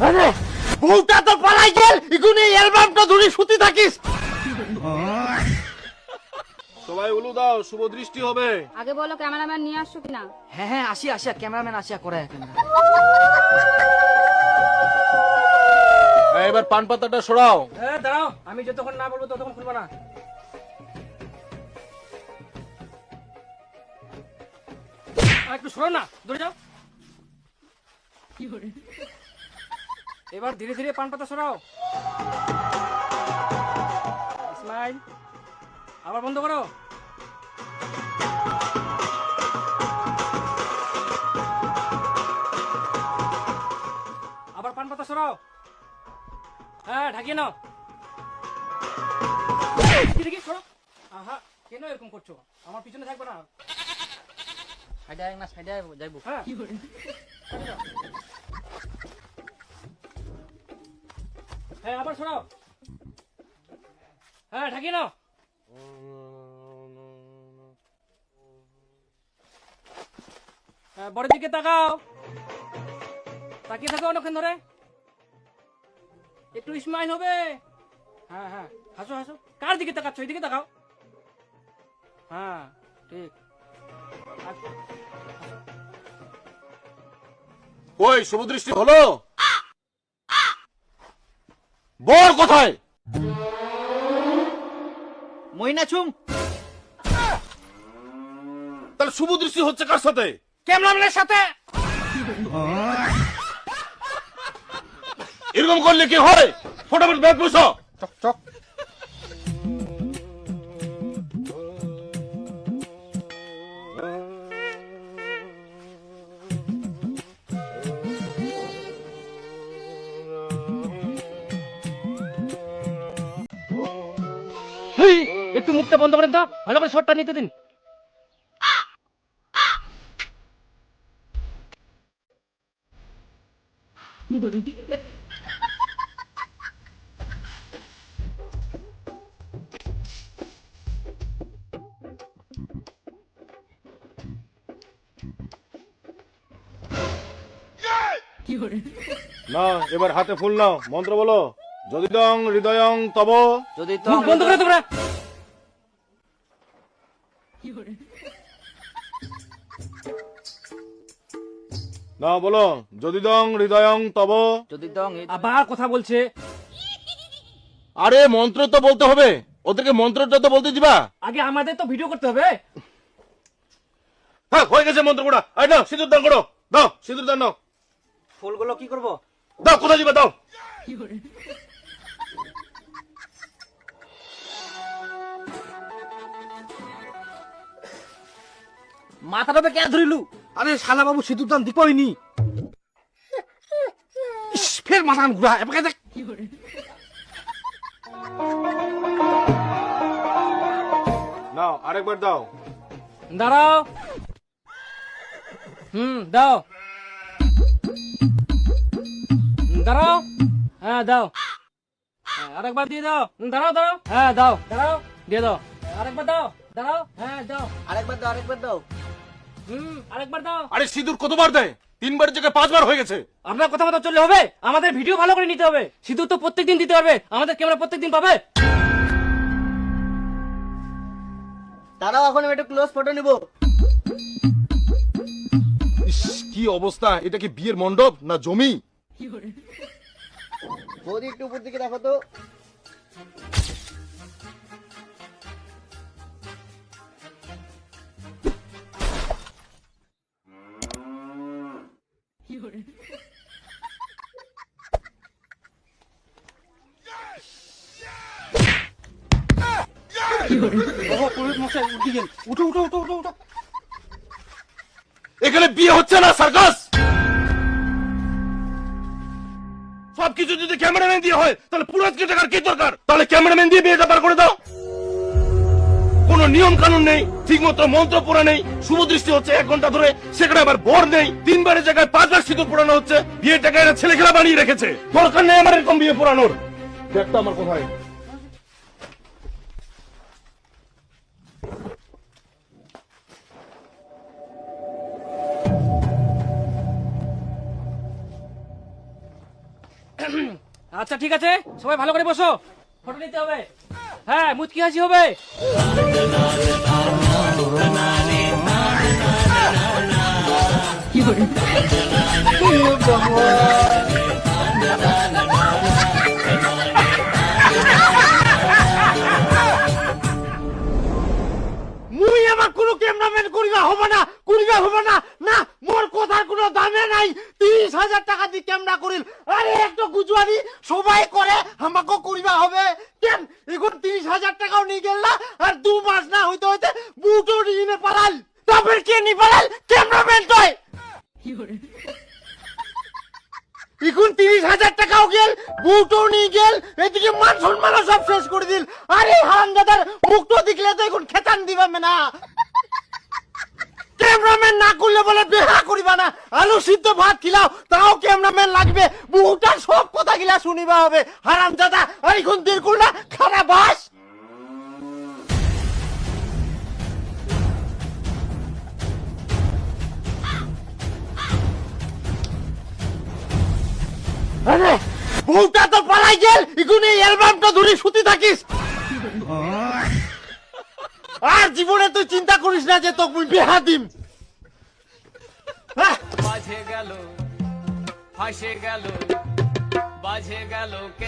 আরে বউটা তো পালাই গেল, এখন এই অ্যালবামটা ধরে শুতে থাকিস। সবাই উলু দাও, শুভ দৃষ্টি হবে। আগে বলো ক্যামেরাম্যান নিয়ে আসছো কিনা। হ্যাঁ হ্যাঁ, আসিয়া ক্যামেরাম্যান আসিয়া করে এখন। এবার পান পাতাটা সরাও। হ্যাঁ দাঁড়াও, আমি যতক্ষণ না বলবো ততক্ষণ খুলবো না। একটু সরো না, দূরে যাও। এবার ধীরে ধীরে পান পাতা সরাও। স্মাইল, আবার বন্ধ করো। আবার পান পাতা সরাও। হ্যাঁ, ঢাকিয়ে নাও। দেখি সরো। আহা, কেন এরকম করছো? আমার পিছনে থাকবে না। সাইডে আয় না, সাইডে যাইবো। হ্যাঁ, হ্যাঁ, আবার সরাও। হ্যাঁ, ঢাকিয়ে নাও। হ্যাঁ, বড় দিকে তাকাও। তাকিয়ে থাকো অনেকক্ষণ ধরে। একটু স্মাইল হবে। হ্যাঁ হ্যাঁ, হাসো হাসো। কার দিকে তাকাচ্ছ? এইদিকে তাকাও। হ্যাঁ, ঠিক। ওই শুভ দৃষ্টি হলো? বল কোথায়? মইনাছুম। তাহলে শুভ দৃষ্টি হচ্ছে কার সাথে? ক্যামেরাম্যানের সাথে। এরকম করলে কি হয়? ফটাফট ব্যাগ বসো। চক চক। একটু মুখটা বন্ধ করেন তো, ভালো করে শটটা নিতে দিন। না, এবার হাতে ফুল নাও, মন্ত্র বলো। যদি দং হৃদয়ং তব। যদি মুখ বন্ধ করে তোমরা। না বলো, যদি দং হৃদয়ং তব। যদি দং। আবার কথা বলছে। আরে মন্ত্র তো বলতে হবে, ওদেরকে মন্ত্রটা তো বলতে দিবা। আগে আমাদের তো ভিডিও করতে হবে। হ্যাঁ, হয়ে গেছে মন্ত্র কোটা। আই নাও, সিঁদুর দান করো। দাও, সিঁদুর দান নাও। ফুলগুলো কি করব? দাও, কোথায় দিবা দাও। মাথাটা কে ধরিলু? আরে শালা বাবু সিঁদুর দান দিবইনি। ফের মাথা ঘুরা এবারে দেখ। নাও, আরেকবার দাও। দাঁড়াও। দাও। দাঁড়াও। হ্যাঁ দাও। আরেকবার দিয়ে দাও। দাঁড়াও দাও। হ্যাঁ দাও। দাঁড়াও, দিয়ে দাও। আরেকবার দাও। দাঁড়াও। হ্যাঁ দাও। আরেকবার দাও, আরেকবার দাও। আরেকবার দাও। আরে সিঁদুর কতবার দেয়? 3 জায়গায় 5 হয়ে গেছে। আপনার কথা মতো চললে হবে? আমাদের ভিডিও ভালো করে নিতে হবে। সিঁদুর তো প্রত্যেকদিন দিতে পারবে, আমাদের ক্যামেরা প্রত্যেকদিন পাবে। দাঁড়াও, এখন আমি একটু ক্লোজ ফটো নিব। ইস, কি অবস্থা! এটা কি বিয়ের মণ্ডপ না জমি? বৌদি একটু উপর দিকে দেখো তো। এখানে বিয়ে হচ্ছে না, সার্কাস। সবকিছু যদি ক্যামেরাম্যান দিয়ে হয় তাহলে পুরস্কার টাকার কি দরকার? তাহলে ক্যামেরাম্যান দিয়ে বিয়েটা পার করে দাও। কোন নিয়ম কানুন নেই, ঠিক মতো মন্ত্র পড়া নেই। শুভ দৃষ্টি হচ্ছে 1 ঘন্টা ধরে, সেখানে আবার বর নেই। 3 জায়গায় 5 সিঁদুর পড়ানো হচ্ছে। বিয়ের টাকা এরা ছেলে খেলা বানিয়ে রেখেছে। দরকার নেই আমার এরকম বিয়ে পড়ানোর। ব্যাগটা আমার কোথায়? আচ্ছা ঠিক আছে, সবাই ভালো করে বসো, ফটো নিতে হবে। হ্যাঁ, মুচকি হাসি হবে। মুই আমার কোনো ক্যামেরাম্যান করিবা হবে না, না মোর কথার কোনো দামে নাই। 30,000 টাকা দিয়ে ক্যামেরা করিল, আরে একটা গুজুয়ারি সবাই করে, আমাকে করিবা হবে কেন? এখন 30,000 টাকাও নিয়ে গেল না, আর 2 মাস না হইতে হইতে বুটও নিয়ে পালাল। তারপর কে নি পালাল? ক্যামেরাম্যান তয়। এখন 30,000 টাকাও গেল, বুটও নিয়ে গেল, এদিকে মান সম্মানও সব শেষ করে দিল। আরে হারামজাদার মুখটা দেখলে তো এখন খেতান দিবা না। ক্যামেরাম্যান না করলে বলে বেহা করিবা না, আলু সিদ্ধ ভাত খিলাও তাও ক্যামেরাম্যান লাগবে, বুটার সব কথা গিলা শুনিবা হবে। হারামজাদা আর এখন দের করলা খারাপ বাস। আরে বউটা তো পালাই গেল, এখন এই অ্যালবামটা ধরে শুতে থাকিস। আর জীবনে তুই চিন্তা করিস না যে তোকে মুই বিয়া দিম। বাজে গেল, ফাঁসে গেল, বাজে গেল কে